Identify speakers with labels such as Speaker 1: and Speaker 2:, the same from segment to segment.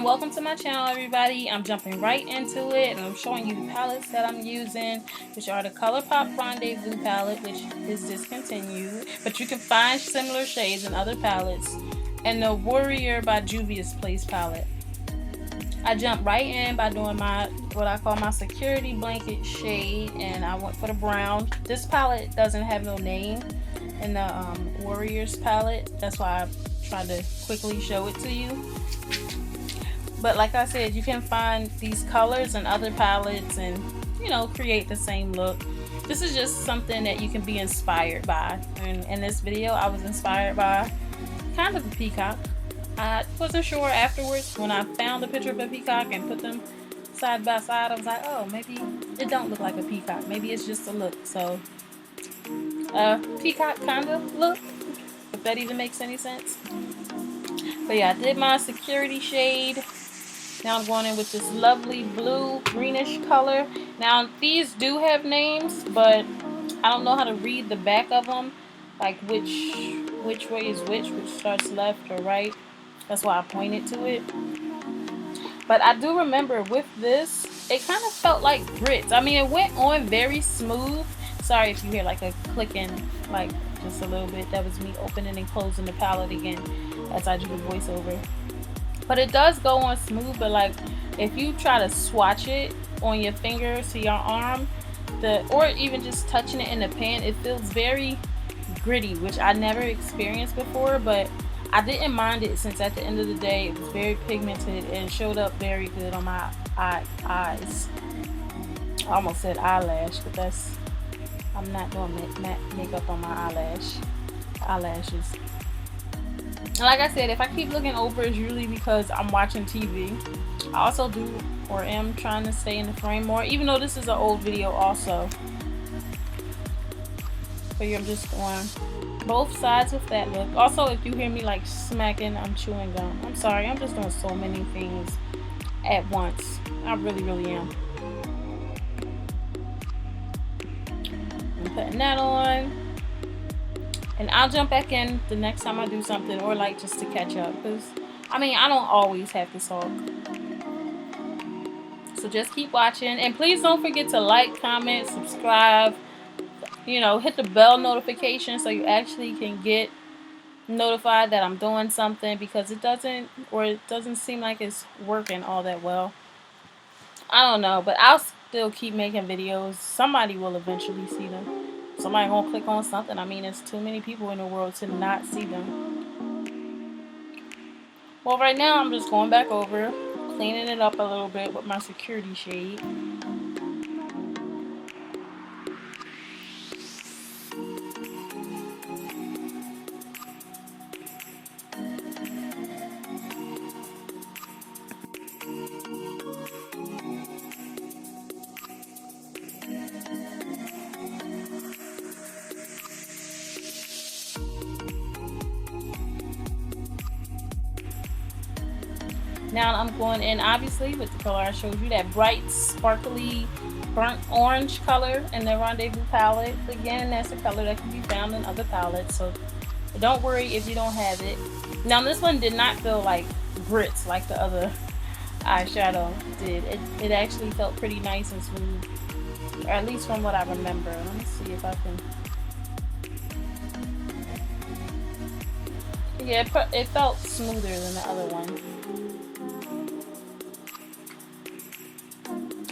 Speaker 1: welcome to my channel, everybody. I'm jumping right into it and I'm showing you the palettes that I'm using, which are the ColourPop Rendezvous palette, which is discontinued, but you can find similar shades in other palettes, and the Warrior by Juvia's Place palette. I jumped right in by doing my what I call my security blanket shade, and I went for the brown. This palette doesn't have no name in the Warriors palette, that's why I tried to quickly show it to you. But like I said, you can find these colors in other palettes and, you know, create the same look. This is just something that you can be inspired by. And in this video, I was inspired by kind of a peacock. I wasn't sure afterwards when I found a picture of a peacock and put them side by side. I was like, oh, maybe it don't look like a peacock. Maybe it's just a look. So, peacock kind of look, if that even makes any sense. But yeah, I did my security shade. Now I'm going in with this lovely blue greenish color. Now these do have names, but I don't know how to read the back of them, like which way is which starts left or right. That's why I pointed to it. But I do remember with this, it kind of felt like grits. I mean, it went on very smooth. Sorry if you hear like a clicking, like just a little bit. That was me opening and closing the palette again as I do the voiceover. But it does go on smooth, but like if you try to swatch it on your finger to your arm, or even just touching it in the pan, it feels very gritty, which I never experienced before, but I didn't mind it since at the end of the day it was very pigmented and showed up very good on my eyes. I almost said eyelash, but I'm not doing makeup on my eyelashes. And like I said, if I keep looking over, it's usually because I'm watching TV. I also do or am trying to stay in the frame more, even though this is an old video also. But I'm just on both sides with that look. Also, if you hear me like smacking, I'm chewing gum. I'm sorry, I'm just doing so many things at once. I really am. I'm putting that on. And I'll jump back in the next time I do something, or like just to catch up, because I mean, I don't always have to talk. So just keep watching, and please don't forget to like, comment, subscribe, you know, hit the bell notification so you actually can get notified that I'm doing something, because it doesn't seem like it's working all that well. I don't know, but I'll still keep making videos. Somebody will eventually see them. Somebody gonna click on something. I mean, there's too many people in the world to not see them. Well, right now I'm just going back over, cleaning it up a little bit with my security shade. Now I'm going in, obviously, with the color I showed you, that bright, sparkly, burnt orange color in the Rendezvous palette. Again, that's a color that can be found in other palettes, so don't worry if you don't have it. Now this one did not feel like grits like the other eyeshadow did. It actually felt pretty nice and smooth, or at least from what I remember. Let me see if I can. Yeah, it felt smoother than the other one.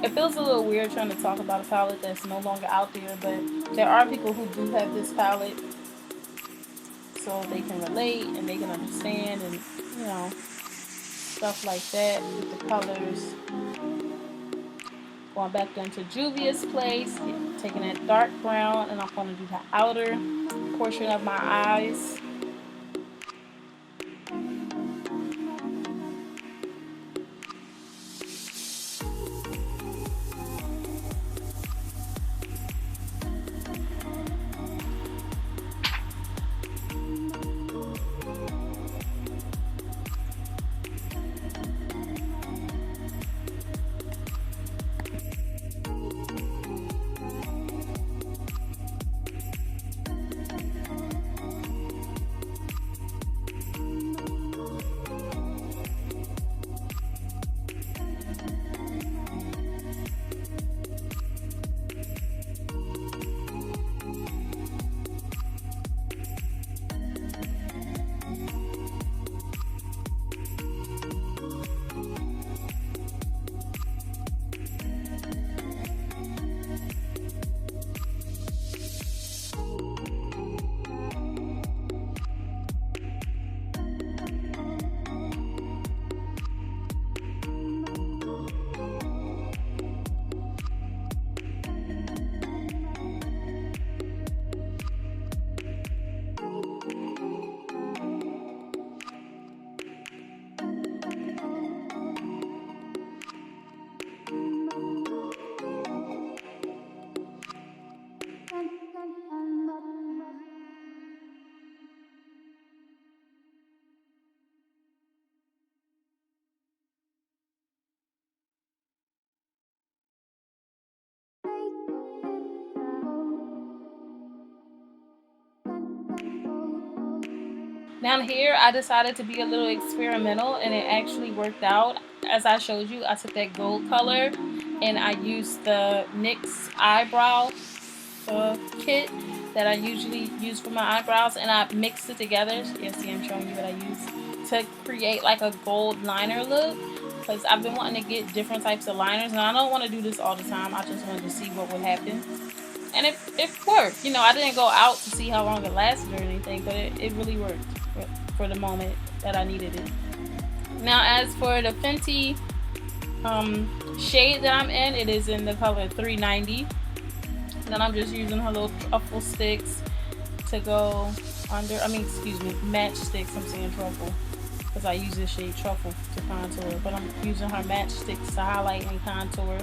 Speaker 1: It feels a little weird trying to talk about a palette that's no longer out there, but there are people who do have this palette, so they can relate and they can understand, and you know, stuff like that with the colors. Going back down to Juvia's Place, taking that dark brown, and I'm going to do the outer portion of my eyes. Now here I decided to be a little experimental, and it actually worked out. As I showed you, I took that gold color and I used the NYX eyebrow kit that I usually use for my eyebrows, and I mixed it together. You see, I'm showing you what I use to create like a gold liner look, because I've been wanting to get different types of liners, and I don't want to do this all the time. I just wanted to see what would happen, and it worked. You know, I didn't go out to see how long it lasted or anything, but it really worked for the moment that I needed it. Now, as for the Fenty shade that I'm in, it is in the color 390. Then I'm just using her little truffle sticks to go under. Excuse me, match sticks. I'm saying truffle because I use this shade truffle to contour, but I'm using her match sticks to highlight and contour.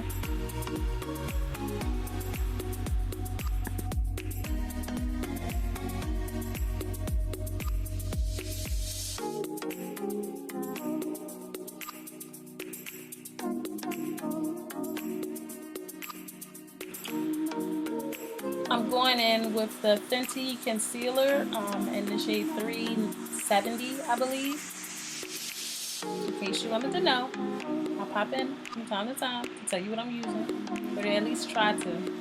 Speaker 1: I'm going in with the Fenty concealer in the shade 370, I believe. In case you wanted to know, I'll pop in from time to time to tell you what I'm using, or to at least try to.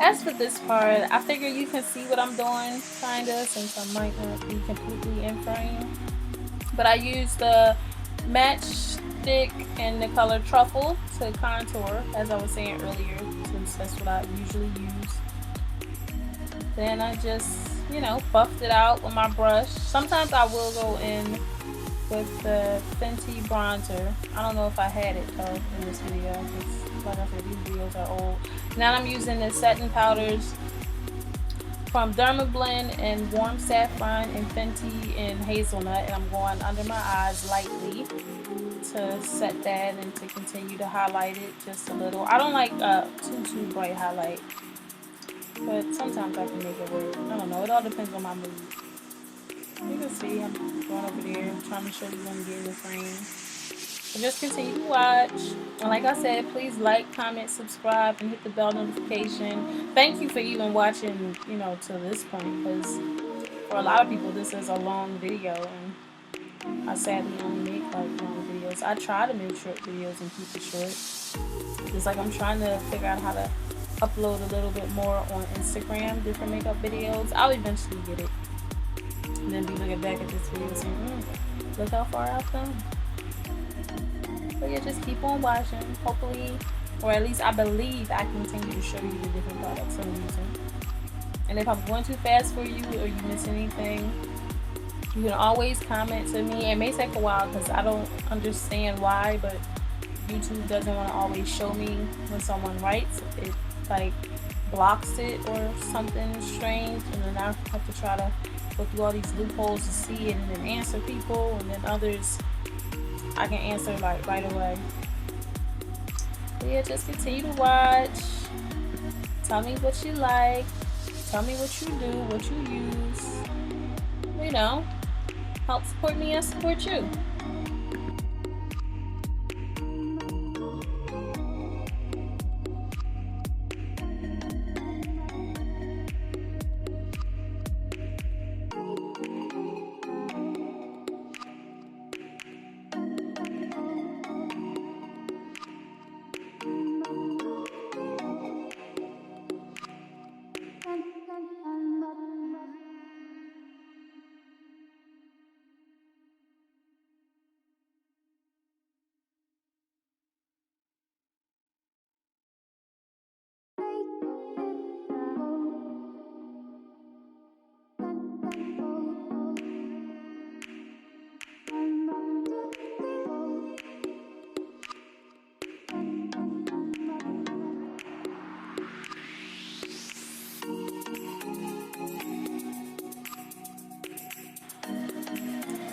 Speaker 1: As for this part, I figure you can see what I'm doing, kinda, since I might not be completely in frame. But I use the matchstick in the color truffle to contour, as I was saying earlier, since that's what I usually use. Then I just, buffed it out with my brush. Sometimes I will go in with the Fenty bronzer. I don't know if I had it though in this video, because like I said, these videos are old. Now I'm using the setting powders from Dermablend and Warm Saffron and Fenty and Hazelnut, and I'm going under my eyes lightly to set that and to continue to highlight it just a little. I don't like too bright highlight, but sometimes I can make it work. I don't know, it all depends on my mood. You can see I'm going over there trying to show you when I'm getting the frame. So just continue to watch. And like I said, please like, comment, subscribe, and hit the bell notification. Thank you for even watching, to this point, because for a lot of people this is a long video, and I sadly only make like long videos. I try to make short videos and keep it short. Just like I'm trying to figure out how to upload a little bit more on Instagram, different makeup videos. I'll eventually get it. And then be looking back at this video saying, look how far I've come. But yeah, just keep on watching. Hopefully, or at least I believe I continue to show you the different products I'm using. And if I'm going too fast for you or you miss anything, you can always comment to me. It may take a while because I don't understand why, but YouTube doesn't want to always show me when someone writes. It like blocks it or something strange, and then I have to try to go through all these loopholes to see it and then answer people, and then others I can answer like right away. But yeah, just continue to watch. Tell me what you like. Tell me what you do, what you use. You know, help support me and support you.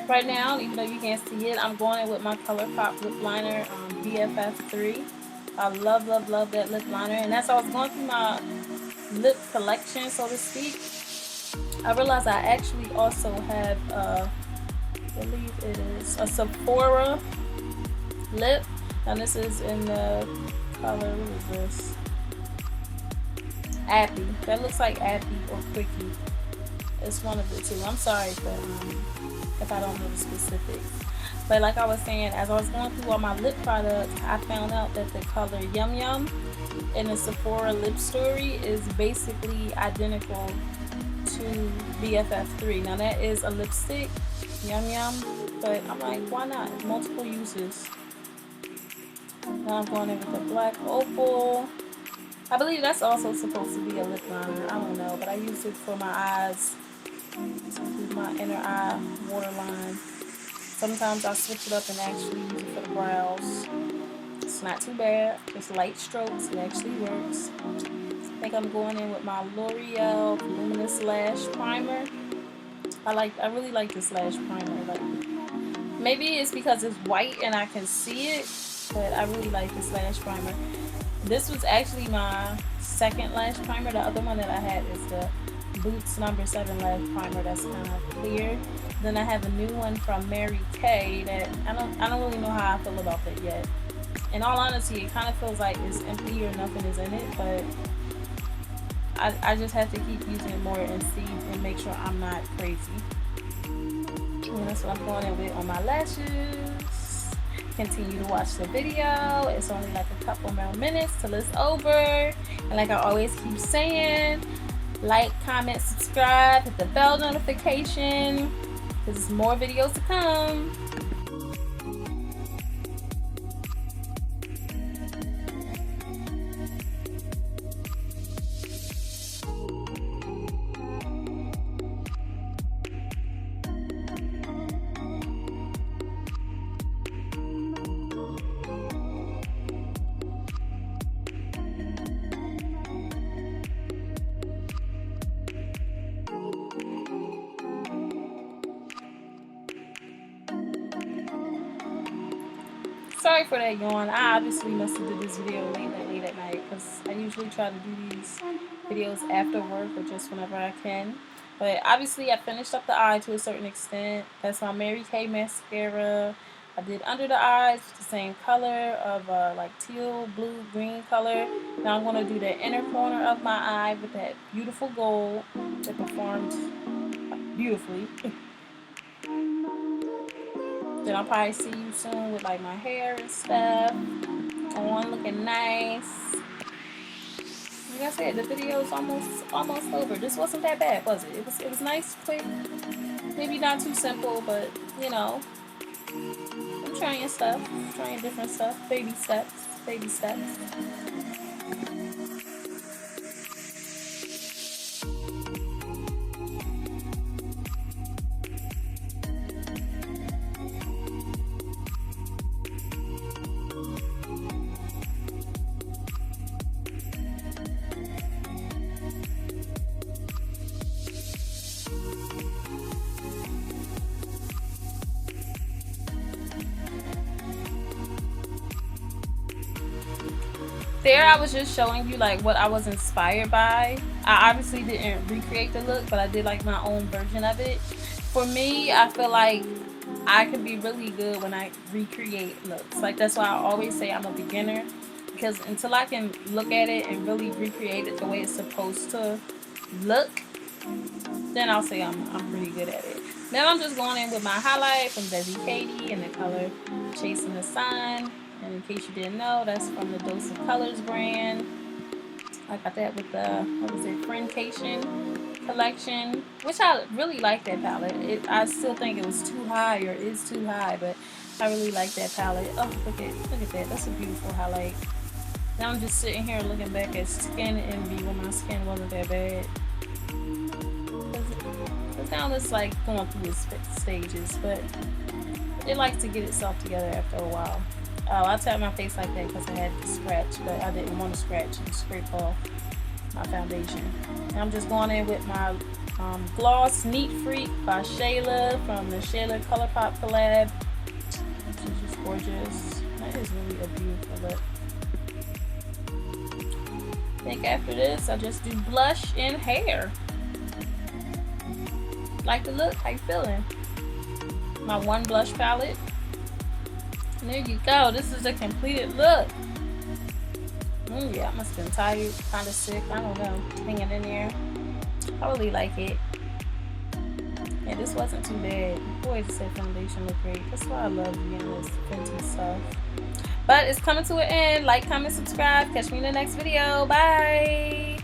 Speaker 1: Right now, even though you can't see it, I'm going in with my ColourPop lip liner, BFF3. I love, love, love that lip liner. And as I was going through my lip collection, so to speak, I realized I actually also have, I believe it is a Sephora lip. And this is in the color, what is this? Appy. That looks like Appy or Quickie. It's one of the two. I'm sorry if I don't know the specifics. But like I was saying, as I was going through all my lip products, I found out that the color Yum Yum in the Sephora Lip Story is basically identical to BFF3. Now that is a lipstick, Yum Yum, but I'm like, why not? Multiple uses. Now I'm going in with the black opal. I believe that's also supposed to be a lip liner. I don't know, but I used it for my eyes, to do my inner eye waterline. Sometimes I switch it up and actually use it for the brows. It's not too bad. Just light strokes. It actually works. I think I'm going in with my L'Oreal Luminous Lash Primer. I really like this lash primer. Like, maybe it's because it's white and I can see it, but I really like this lash primer. This was actually my second lash primer. The other one that I had is the Boots No. 7 lash primer that's kind of clear. Then I have a new one from Mary Kay that I don't really know how I feel about that yet. In all honesty, it kind of feels like it's empty or nothing is in it, but I just have to keep using it more and see and make sure I'm not crazy. And that's what I'm going in with on my lashes. Continue to watch the video. It's only like a couple more minutes till it's over. And like I always keep saying, like, comment, subscribe, hit the bell notification, because there's more videos to come. Sorry for that yawn. I obviously must have did this video late at night because I usually try to do these videos after work or just whenever I can. But obviously I finished up the eye to a certain extent. That's my Mary Kay mascara. I did under the eyes with the same color of like teal, blue, green color. Now I'm going to do the inner corner of my eye with that beautiful gold that performed beautifully. Then I'll probably see you soon with like my hair and stuff on, looking nice. Like I said, the video is almost over. This wasn't that bad, was it? It was nice, quick, maybe not too simple, but you know, I'm trying stuff, trying different stuff, baby steps, baby steps. There I was just showing you like what I was inspired by. I obviously didn't recreate the look, but I did like my own version of it. For me, I feel like I can be really good when I recreate looks. Like that's why I always say I'm a beginner, because until I can look at it and really recreate it the way it's supposed to look, then I'll say I'm pretty good at it. Now I'm just going in with my highlight from Desi Katie in the color Chasing the Sun. And in case you didn't know, that's from the Dose of Colors brand. I got that with the, what was it, Friendcation collection, which I really like that palette. I still think it was too high, or is too high, but I really like that palette. Oh, look at that. That's a beautiful highlight. Now I'm just sitting here looking back at Skin Envy when my skin wasn't that bad. Because now it's like going through its stages, but it likes to get itself together after a while. Oh, I tapped my face like that because I had to scratch, but I didn't want to scratch and scrape off my foundation. And I'm just going in with my gloss Neat Freak by Shayla from the Shayla ColourPop collab. Which is just gorgeous. That is really a beautiful look. I think after this, I just do blush and hair. Like the look? How you feeling? My one blush palette. And there you go. This is a completed look. Yeah, I must have been tired, kind of sick. I don't know. Hanging in there. I really like it. Yeah, this wasn't too bad. Boy, this foundation looked great. That's why I love doing this Fenty stuff. But it's coming to an end. Like, comment, subscribe. Catch me in the next video. Bye.